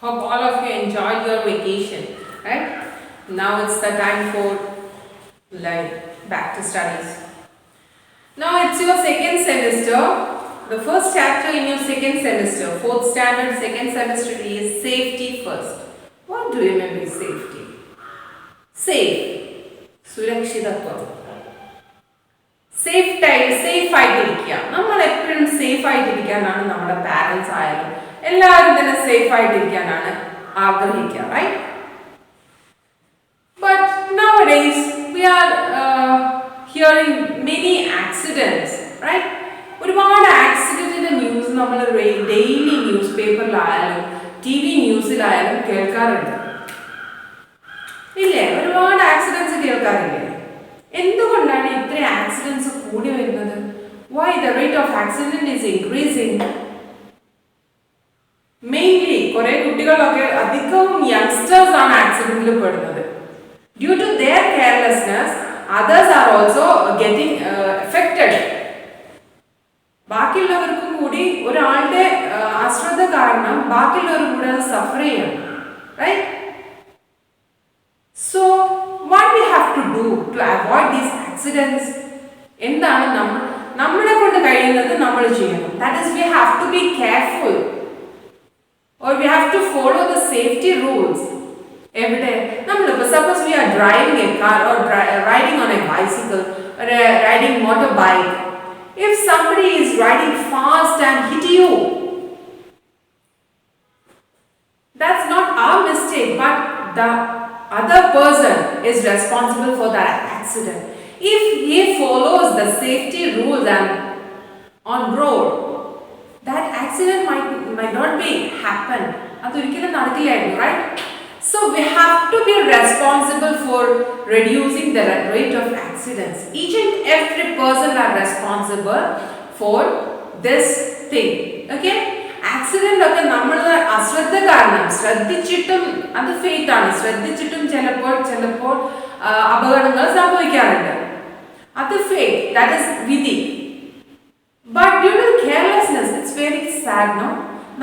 Hope all of you enjoyed your vacation, right? Now it's the time for back to studies. Now it's your second semester. The first chapter in your second semester, fourth standard, second semester is safety first. What do you mean by safety? Safe. സുരക്ഷിതത്വം. Safe ആയിട്ടിരിക്കുക. നമ്മൾ എപ്പോഴും safe ആയിട്ടിരിക്കാനാണ് നമ്മുടെ parents ആയാലും എല്ലാവരും തന്നെ safe ആയിട്ടിരിക്കാനാണ് ആഗ്രഹിക്കുക, right? But nowadays we are hearing many accidents, right? ഒരുപാട് ആക്സിഡന്റിന്റെ ന്യൂസ് നമ്മൾ ഡെയിലി ന്യൂസ് പേപ്പറിലായാലും TV ന്യൂസിലായാലും കേൾക്കാറുണ്ട്, ഇല്ലേ? ഒരുപാട് ആക്സിഡൻസ് കേൾക്കാറില്ലേ? എന്തുകൊണ്ടാണ് ഇത്ര ആക്സിഡൻസ് കൂടി വരുന്നത്? Why the rate of accident is increasing? Mainly കുറെ കുട്ടികളൊക്കെ അധികവും യങ്സ്റ്റേഴ്സ് ആണ് ആക്സിഡന്റിൽ പെടുന്നത്. Due to their carelessness, others are also getting affected. ബാക്കിയുള്ളവർക്കും കൂടി ഒരാളുടെ അശ്രദ്ധ കാരണം ബാക്കിയുള്ളവരും കൂടെ സഫർ ചെയ്യണം, right? So what we have to do to avoid these accidents? എന്താണ് നമ്മളെ കൊണ്ട് കഴിയുന്നത് നമ്മൾ ചെയ്യണം. That is, we have to be careful or we have to follow the safety rules. എവിടെ നമ്മളിപ്പോൾ suppose we are driving a car or riding on a bicycle or riding motorbike. If somebody is riding fast and hit you, that's not our mistake, but the other person is responsible for that accident. If he follows the safety rules and on road, that accident might not be happen. അതൊരിക്കലും നടക്കില്ലായിരുന്നു, right? So we have to be responsible for reducing the rate of accidents. Each and every person are responsible for this thing, okay? Accident ഒക്കെ നമ്മൾ അശ്രദ്ധ കാരണം ശ്രദ്ധിച്ചിട്ടും അത് fate ആണ്, ശ്രദ്ധിച്ചിട്ടും ചിലപ്പോൾ അപകടങ്ങൾ സംഭവിക്കാറുണ്ട്. അത് ഫെയ്റ്റ്, ദാറ്റ് ഈസ് വിധി. But due to carelessness it's very sad, no?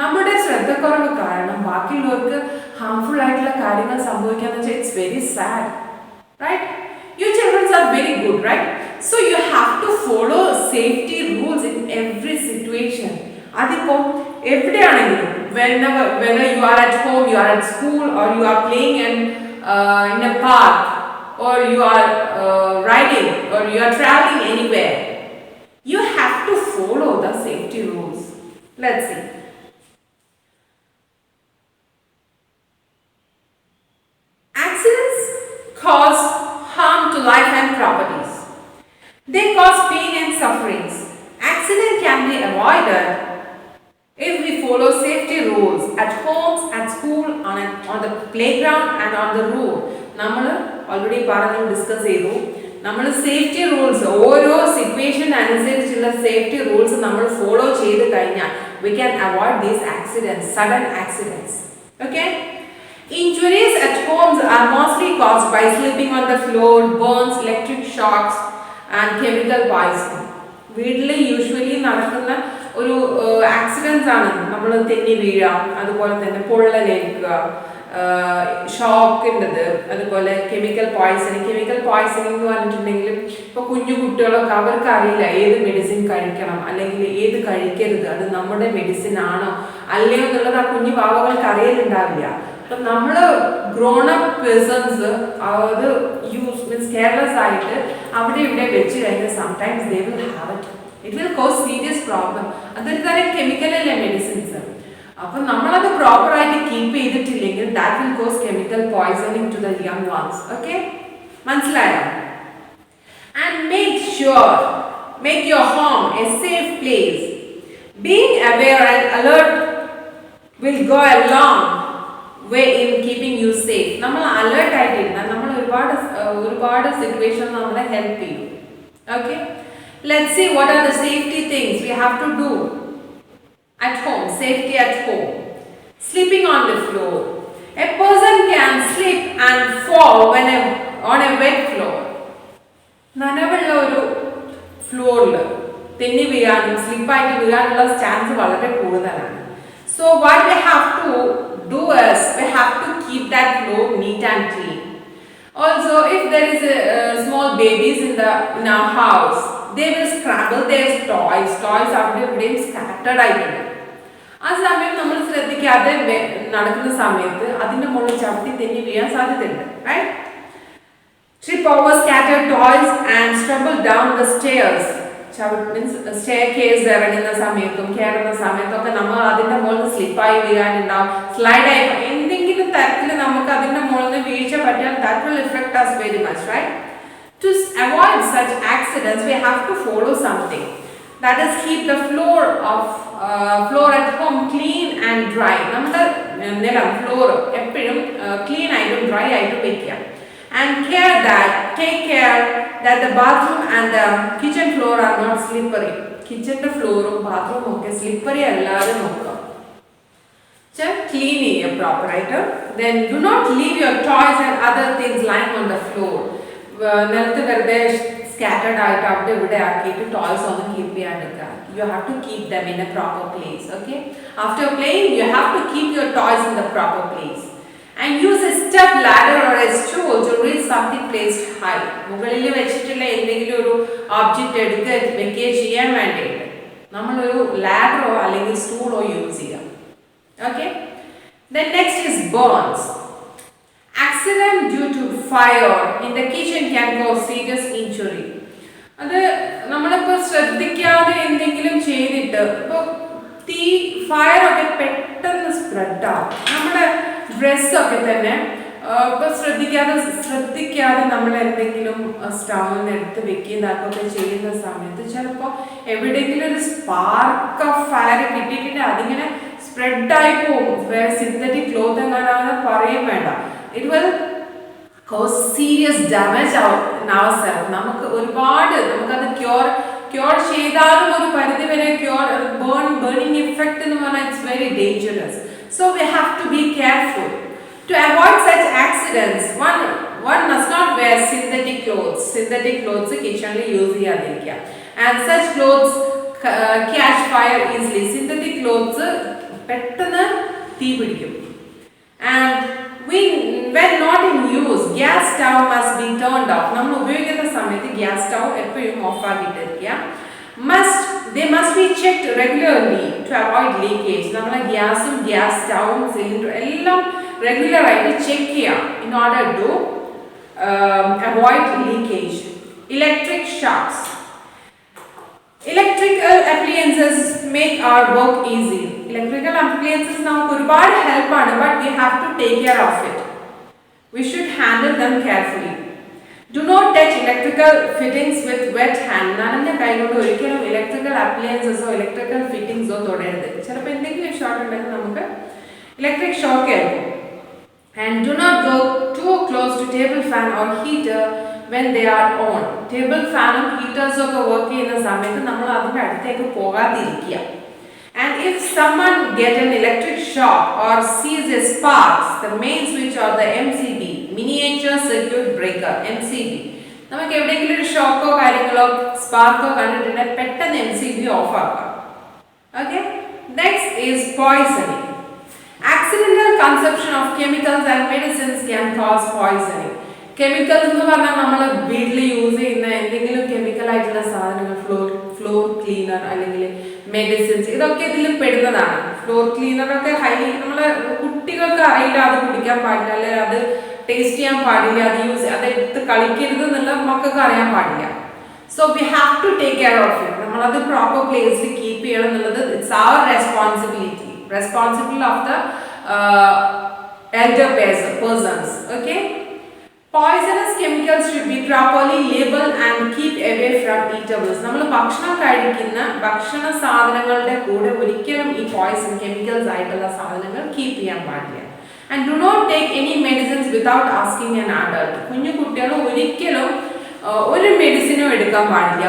നമ്മുടെ ശ്രദ്ധക്കുറവ് കാരണം ബാക്കിയുള്ളവർക്ക് ഹാംഫുൾ ആയിട്ടുള്ള കാര്യങ്ങൾ സംഭവിക്കാന്ന് വെച്ചാൽ it's very sad, right? You childrens are very good, right? So you have to follow safety rules in every situation. അതിപ്പോൾ എവിടെയാണെങ്കിലും whether you are at home, you are at school, or you are playing in a park, or you are riding, or you are traveling anywhere, you have to follow the safety rules. Let's see. Accidents cause harm to life and properties. They cause pain and sufferings. Accident can be avoided if we follow safety rules at homes, at school, on the playground and on the road. നമ്മൾ already discuss ചെയ്തു. നമ്മൾ safety rules ഓരോ situation അനുസരിച്ചുള്ള safety rules നമ്മൾ follow ചെയ്ത് കഴിഞ്ഞാൽ we can avoid these accidents, sudden accidents. Okay? Injuries at homes are mostly caused by slipping on the floor, burns, electric shocks and chemical poisoning. വീട്ടിൽ usually നടക്കുന്ന ഒരു accidents ആണ് നമ്മൾ തെന്നി വീഴാം, അതുപോലെ തന്നെ പൊള്ളലേൽക്കുക, ഷോക്കിൻ്റെത്, അതുപോലെ കെമിക്കൽ പോയ്സണിങ് എന്ന് പറഞ്ഞിട്ടുണ്ടെങ്കിൽ ഇപ്പോൾ കുഞ്ഞു കുട്ടികളൊക്കെ അവർക്ക് അറിയില്ല ഏത് മെഡിസിൻ കഴിക്കണം അല്ലെങ്കിൽ ഏത് കഴിക്കരുത്, അത് നമ്മുടെ മെഡിസിൻ ആണോ അല്ലയോ എന്നുള്ളത് ആ കുഞ്ഞു പാവകൾക്ക് അറിയലുണ്ടാവില്ല. അപ്പം നമ്മൾ ഗ്രോൺ അപ്പ് പേഴ്സൺസ് അത് മീൻസ് കെയർലെസ് ആയിട്ട് അവിടെ ഇവിടെ വെച്ച് കഴിഞ്ഞാൽ sometimes they will have it will cause serious problem. അതൊരു തരം കെമിക്കലല്ലേ മെഡിസിൻസ്. അപ്പം നമ്മളത് പ്രോപ്പറായിട്ട് കീപ്പ് ചെയ്തിട്ടില്ലെങ്കിൽ that will cause chemical poisoning to the young ones. Okay, മനസ്സിലായോ? And make your home a safe place. Being aware and alert will go a long way in keeping you safe. നമ്മൾ alert ആയിട്ടിരുന്നാൽ നമ്മൾ ഒരുപാട് situation നമ്മളെ help ചെയ്യും. Okay, let's see what are the safety things we have to do at home. Safety at home. Sleeping on the floor. A person can slip and fall on a wet floor. നനവുള്ള ഒരു ഫ്ലോറിൽ തെന്നി വീഴാനും സ്ലിപ്പായിട്ട് വീഴാനുള്ള chance വളരെ കൂടുതലാണ്. So what we have to do is we have to keep that floor neat and clean. Also, if there is a small babies in our house, they will scramble their toys അവിടെ ഇവിടെയും scattered ആയിട്ടുണ്ട്. ആ സമയം നമ്മൾ ശ്രദ്ധിക്കാതെ നടക്കുന്ന സമയത്ത് അതിന്റെ മുകളിൽ ചവിട്ടി തെന്നി വീഴാൻ സാധ്യതയുണ്ട്. Right? Trip over scattered toys and stumble down the stairs. Staircase ഇറങ്ങുന്ന സമയത്തും കയറുന്ന സമയത്തൊക്കെ നമ്മൾ അതിന്റെ മുകളിൽ സ്ലിപ്പായി വീഴാനുണ്ടാവും, സ്ലൈഡ് ആയി എന്തെങ്കിലും തരത്തിൽ നമുക്ക് അതിന്റെ മുകളിൽ വീഴ്ച പറ്റിയാൽ that will affect us very much, right? To avoid such accidents, we have to follow something. That is, keep the floor at home clean and dry. നമ്മുടെ നിലം ഫ്ലോർ എപ്പോഴും ക്ലീൻ ആയിട്ടും ഡ്രൈ ആയിട്ടും വെക്കുക. And take care that the bathroom and the kitchen floor are not slippery. Kitchen floor and bathroom okay slippery allade nokka. Clean it proper, right? Then do not leave your toys and other things lying on the floor. Nelathu verde scattered ആയിട്ട് അവിടെ ഇവിടെ ആക്കിയിട്ട് toys ഒന്നും keep ചെയ്യാണ്ടിരിക്കുക. You have to keep them in a proper place, okay? After playing, you have to keep your toys in the proper place. And use a step ladder or a stool to reach something placed high. മുകളിൽ വെച്ചിട്ടുള്ള എന്തെങ്കിലും ഒരു object എടുത്ത് വെക്കുകയോ ചെയ്യാൻ വേണ്ടിയിട്ട് നമ്മളൊരു ലാഡറോ അല്ലെങ്കിൽ സ്റ്റൂളോ use ചെയ്യാം. Okay. Then next is burns. Accident due to fire in the kitchen can cause serious injury. അത് നമ്മളിപ്പോൾ ശ്രദ്ധിക്കാതെ എന്തെങ്കിലും ചെയ്തിട്ട് ഇപ്പോൾ ഫയർ ഒക്കെ പെട്ടെന്ന് സ്പ്രെഡ് ആവും. നമ്മുടെ ഡ്രസ്സൊക്കെ തന്നെ ഇപ്പോൾ ശ്രദ്ധിക്കാതെ നമ്മൾ എന്തെങ്കിലും സ്റ്റൗവിന് എടുത്ത് വെക്കുന്നതൊക്കെ ചെയ്യുന്ന സമയത്ത് ചിലപ്പോൾ എവിടെയെങ്കിലും ഒരു സ്പാർക്ക് ഓഫ് ഫയർ കിട്ടിയിട്ടുണ്ട്, അതിങ്ങനെ സ്പ്രെഡായി പോകും. സിന്തറ്റിക് ക്ലോത്ത് എങ്ങാനാണ് പറയും വേണ്ട. It will cause serious damage in ourselves. നമുക്കത് ക്യൂർ ചെയ്താലും ഒരു പരിധി വരെ ബേണിംഗ് ഇഫക്റ്റ് എന്ന് പറഞ്ഞാൽ it's very dangerous. So we have to be careful. To avoid such accidents, one must not wear synthetic clothes. Synthetic clothes kitchen use cheyadirikka. And such clothes catch fire easily. Synthetic clothes pettannu thee pidikkum. And when not in use, gas stove must be turned off. Nammal ഉപയോഗിക്കുന്ന സമയത്ത് gas stove എപ്പോഴും of ആക്കിയിട്ടിരിക്കുക. They must be checked regularly to avoid leakage. നമ്മളെ ഗ്യാസും gas സ്റ്റൗവും cylinder എല്ലാം regular ആയിട്ട് check ചെയ്യാം in order to avoid leakage. Electric shocks. Electrical appliances make our work easy. Electrical appliances നമുക്ക് ഒരുപാട് ഹെൽപ്പ് ആണ്, but we have to take care of it. We should handle them carefully. Do not touch electrical fittings with wet hand. നനഞ്ഞ കൈകൊണ്ട് ഒരിക്കലും electrical അപ്ലയൻസസോ electrical ഫിറ്റിംഗ്സോ തൊടരുത്. ചിലപ്പോൾ എന്തെങ്കിലും short ഉണ്ടെങ്കിൽ നമുക്ക് ഇലക്ട്രിക് ഷോക്ക് ആയിരിക്കും. And do not go too close to table fan or heater when they are on. Table ഫാനും ഹീറ്റേഴ്സും ഒക്കെ വർക്ക് ചെയ്യുന്ന സമയത്ത് നമ്മൾ അതിൻ്റെ അടുത്തേക്ക് പോകാതിരിക്കുക. And if someone get an electric shock or sees a sparks, the main switch or the MCB, miniature circuit breaker, MCB. നമുക്ക് എവിടെയെങ്കിലും ഒരു ഷോക്കോ കാര്യങ്ങളോ സ്പാർക്കോ കണ്ടിട്ടുണ്ടെങ്കിൽ പെട്ടെന്ന് MCB ഓഫ് ആക്കാം. Okay? Next is poisoning. Accidental consumption of chemicals and medicines can cause poisoning. Chemicals എന്ന് പറഞ്ഞാൽ നമ്മൾ വീട്ടിൽ യൂസ് ചെയ്യുന്ന എന്തെങ്കിലും കെമിക്കൽ ആയിട്ടുള്ള സാധനങ്ങൾ, ഫ്ലോർ ക്ലീനർ അല്ലെങ്കിൽ മെഡിസിൻസ്, ഇതൊക്കെ ഇതിൽ പെടുന്നതാണ്. ഫ്ലോർ ക്ലീനറൊക്കെ നമ്മളെ കുട്ടികൾക്ക് അറിയില്ല, അത് കുടിക്കാൻ പാടില്ല, അല്ലെങ്കിൽ അത് ടേസ്റ്റ് ചെയ്യാൻ പാടില്ല, അതെടുത്ത് കളിക്കരുത് എന്നുള്ള മക്കൾക്ക് അറിയാൻ പാടില്ല. So we have to take care of it. നമ്മളത് പ്രോപ്പർ പ്ലേസിൽ കീപ്പ് ചെയ്യണം എന്നുള്ളത് it's our responsibility of the elder persons. Okay? Poisonous chemicals should be properly labeled and keep away from eatables. നമ്മൾ ഭക്ഷണം കഴിക്കുന്ന ഭക്ഷണ സാധനങ്ങളുടെ കൂടെ ഒരിക്കലും ഈ പോയിസൺ കെമിക്കൽസ് ആയിട്ടുള്ള സാധനങ്ങൾ കീപ്പ് ചെയ്യാൻ പാടില്ല. And do not take any medicines without asking an adult. കുഞ്ഞു കുട്ടികൾ ഒരിക്കലും ഒരു മെഡിസിനും എടുക്കാൻ പാടില്ല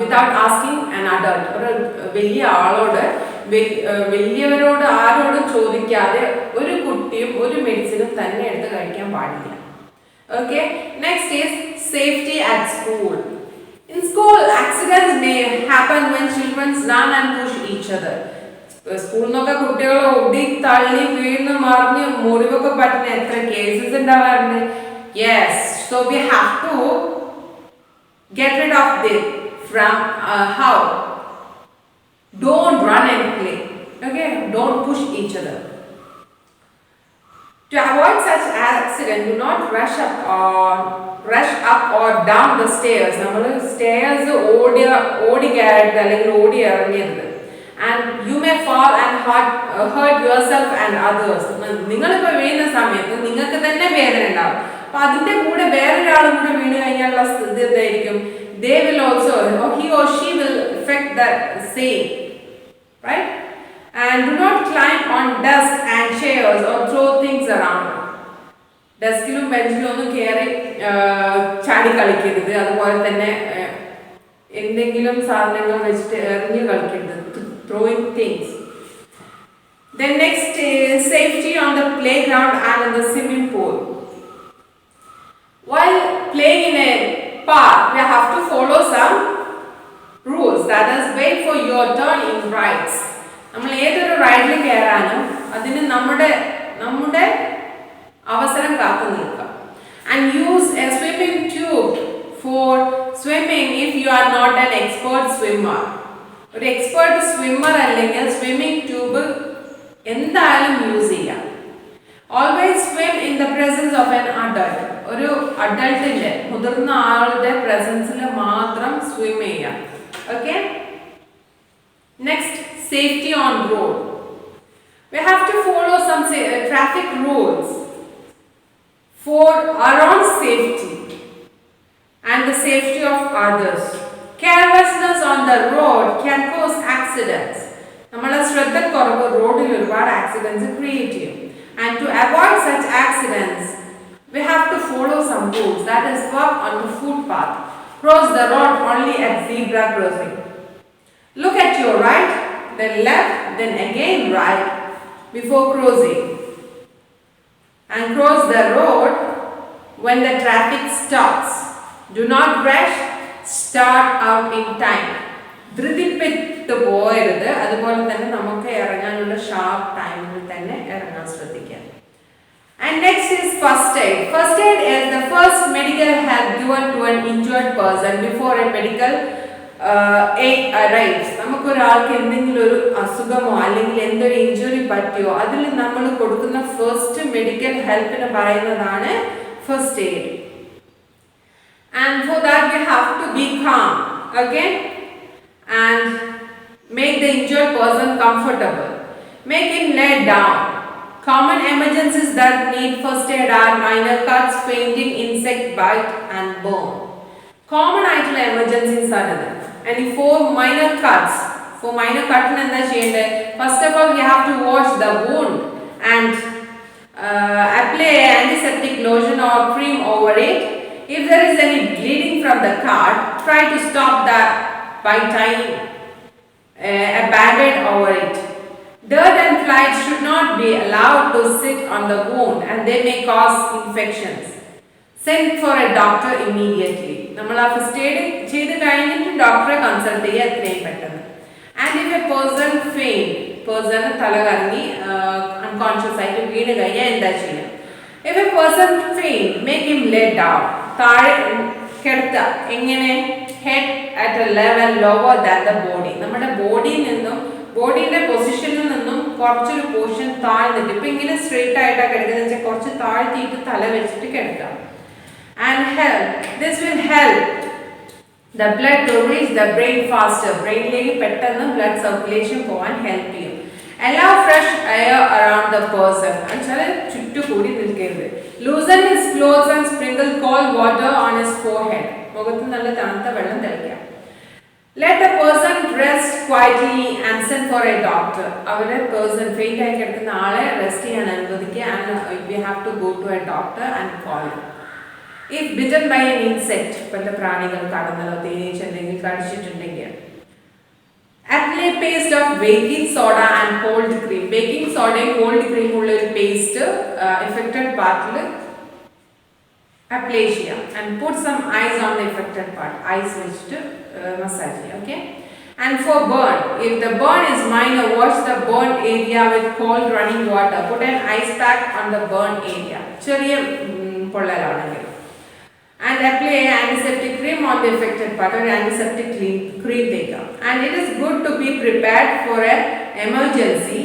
without asking an adult. ഒരു വലിയ ആളോട് വലിയവരോട് ആരോടും ചോദിക്കാതെ ഒരു കുട്ടിയും ഒരു മെഡിസിനും തന്നെ എടുത്ത് കഴിക്കാൻ പാടില്ല. Okay? Next is safety at school. In school, accidents may happen when children run and push each other. സ്കൂളിൽ നിന്നൊക്കെ കുട്ടികൾ ഓടി തള്ളി വീണ് മറിഞ്ഞ് മുറിവൊക്കെ പറ്റുന്ന എത്ര കേസസ് ഉണ്ടാവാറുണ്ട്. Yes, so we have to get rid of this from how? Don't run and play. Okay, don't push each other. To avoid such accident, do not rush up or down the stairs. നമ്മൾ stairs ഓടി കയറരുത് അല്ലെങ്കിൽ ഓടി ഇറങ്ങരുത്. And you may fall and hurt yourself and others. നിങ്ങളിപ്പോൾ വീഴുന്ന സമയത്ത് നിങ്ങൾക്ക് തന്നെ വേദന ഉണ്ടാവും. അപ്പോൾ അതിൻ്റെ കൂടെ വേറൊരാളും കൂടെ വീണ് കഴിഞ്ഞാലുള്ള സ്ഥിതി എന്തായിരിക്കും? They will also, or he or she will affect that same, right? And do not climb on desks and chairs or throw things around. ഡെസ്കിലും ബെഞ്ചിലും ഒന്നും കയറി ചാടി കളിക്കരുത്. അതുപോലെ തന്നെ എന്തെങ്കിലും സാധനങ്ങൾ വെച്ചിട്ട് എറിഞ്ഞ് കളിക്കരുത്. Throwing things. Then next is safety on the playground and in the swimming pool. While playing in a park, we have to follow some rules. That is, wait for your turn in rides. നമ്മൾ ഏതൊരു റൈഡിൽ കയറാനും അതിന് നമ്മുടെ അവസരം കാത്തു നിൽക്കുക. And use a swimming tube for swimming if you are not an expert swimmer. ഒരു expert swimmer അല്ലെങ്കിൽ സ്വിമ്മിംഗ് ട്യൂബ് എന്തായാലും യൂസ് ചെയ്യാം. Always swim in the presence of an adult. ഒരു അഡൾട്ടിന്റെ മുതിർന്ന ആളുടെ പ്രസൻസിൽ മാത്രം സ്വിം ചെയ്യാം. Okay. Next, safety on road. We have to follow some traffic rules for our own safety and the safety of others. Carelessness on the road can cause accidents. നമ്മളെ ശ്രദ്ധക്കുറവ് റോഡിൽ ഒരുപാട് ആക്സിഡൻസ് ക്രിയേറ്റ് ചെയ്യും. And to avoid such accidents, we have to follow some rules. That is, walk on the footpath. Cross the road only at zebra crossing. Look at your right, then left, then again right before crossing. And cross the road when the traffic stops. Do not rush. Start out in time. ധൃതിപ്പെട്ട് പോയരുത്. അതുപോലെ തന്നെ നമുക്ക് ഇറങ്ങാനുള്ള sharp ടൈമിൽ തന്നെ ഇറങ്ങാൻ ശ്രദ്ധിക്കാം. And next is first aid. First aid is the first medical help given to an injured person before a medical aid arrives. നമുക്ക് ഒരാൾക്ക് എന്തെങ്കിലും ഒരു അസുഖമോ അല്ലെങ്കിൽ എന്തൊരു ഇഞ്ചുറി പറ്റിയോ അതിൽ നമ്മൾ കൊടുക്കുന്ന ഫസ്റ്റ് മെഡിക്കൽ ഹെൽപ്പിന് പറയുന്നതാണ് first aid. And for that we have to be calm, okay, and make the injured person comfortable. Make him lay down. Common emergencies that need first aid are minor cuts, fainting, insect bite and burn. Common ആയിട്ടുള്ള emergencies ആണ്. And for minor cuts, for minor cut എന്താ ചെയ്യേണ്ടത്? First of all, we have to wash the wound and apply antiseptic lotion or cream over it. If there is any bleeding from the cut, try to stop that by tying a band-aid over it. Dirt and flies should not be allowed to sit on the wound and they may cause infections. Send for a doctor immediately. നമ്മൾ ആ first aid ചെയ്ത് കഴിഞ്ഞിട്ട് ഡോക്ടറെ consult ചെയ്യുക എത്രയും പെട്ടെന്ന്. And if a person faint, person തലകറങ്ങി unconscious ആയിട്ട് വീണ് കഴിഞ്ഞാൽ എന്താ ചെയ്യുക? If a person faint, make him lay down. താഴെ കിടത്തുക. എങ്ങനെ? Head at a level lower than the body. നമ്മുടെ ബോഡിയിൽ നിന്നും ബോഡിയുടെ പൊസിഷനിൽ നിന്നും കുറച്ചൊരു പോർഷൻ താഴ്ന്നിട്ട്, ഇപ്പം ഇങ്ങനെ സ്ട്രെയിറ്റ് ആയിട്ടാണ് കിടക്കുന്നത് വെച്ചാൽ കുറച്ച് താഴ്ത്തിയിട്ട് തല വെച്ചിട്ട് കിടക്കുക. And help. This will help the blood to reach the brain faster. ബ്രെയിനിലേക്ക് പെട്ടെന്ന് ബ്ലഡ് സർക്കുലേഷൻ പോകാൻ ഹെൽപ്പ് ചെയ്യും. Allow fresh air around the person. എന്നുവെച്ചാൽ ചുറ്റുകൂടി നിൽക്കരുത്. Loosen his clothes and sprinkle cold water on his forehead. മുഖത്ത് നല്ല തണുത്ത വെള്ളം തളിക്കാം. Let the person rest quietly and send for a doctor. അവരെ person faint ആയി കിടക്കുന്ന ആളെ റെസ്റ്റ് ചെയ്യാൻ അനുവദിക്കുക. And we have to go to a doctor and call him. If bitten by an insect, പല പ്രാണികൾ കടന്നലോ തേനീച്ച എന്തെങ്കിലും കടിച്ചിട്ടുണ്ടെങ്കിൽ, apply paste of baking soda and cold cream. Baking soda and cold cream ഉള്ള ഒരു പേസ്റ്റ് affected പാർട്ടിൽ apply ചെയ്യാം. And put some ice on the affected part. Ice വെച്ചിട്ട് massage ചെയ്യാം. Okay. And for burn, if the burn is minor, wash the burnt area with cold running water. Put an ice pack on the burnt area. ചെറിയ പൊള്ളലാണെങ്കിൽ. And apply antiseptic cream on the affected part, or antiseptic cream തേക്കുക. And it is good to be prepared for an emergency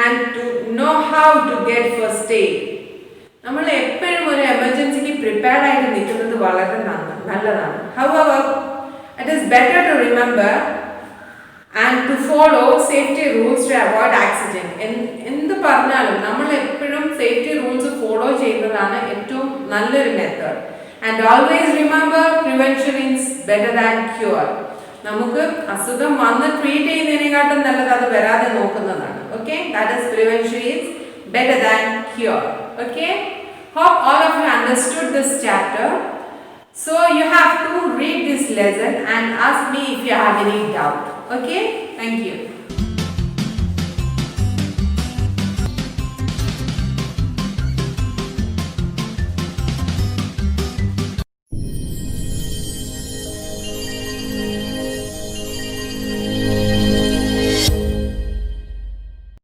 and to know how to get first aid. നമ്മൾ എപ്പോഴും ഒരു എമർജൻസിക്ക് prepared ആയിട്ട് നിൽക്കുന്നത് വളരെ നല്ലതാണ്. However, it is better to remember and to follow safety rules to avoid accident. എന്ത് പറഞ്ഞാലും നമ്മൾ എപ്പോഴും സേഫ്റ്റി റൂൾസ് ഫോളോ ചെയ്യുന്നതാണ് ഏറ്റവും നല്ലൊരു method. And always remember, prevention is better than cure. നമുക്ക് അസുഖം വന്ന് ട്രീറ്റ് ചെയ്യുന്നതിനെക്കാട്ടും നല്ലത് അത് വരാതെ നോക്കുന്നതാണ്. Okay, that is prevention is better than cure. Okay, hope all of you understood this chapter. So you have to read this lesson and ask me if you have any doubt. Okay, thank you.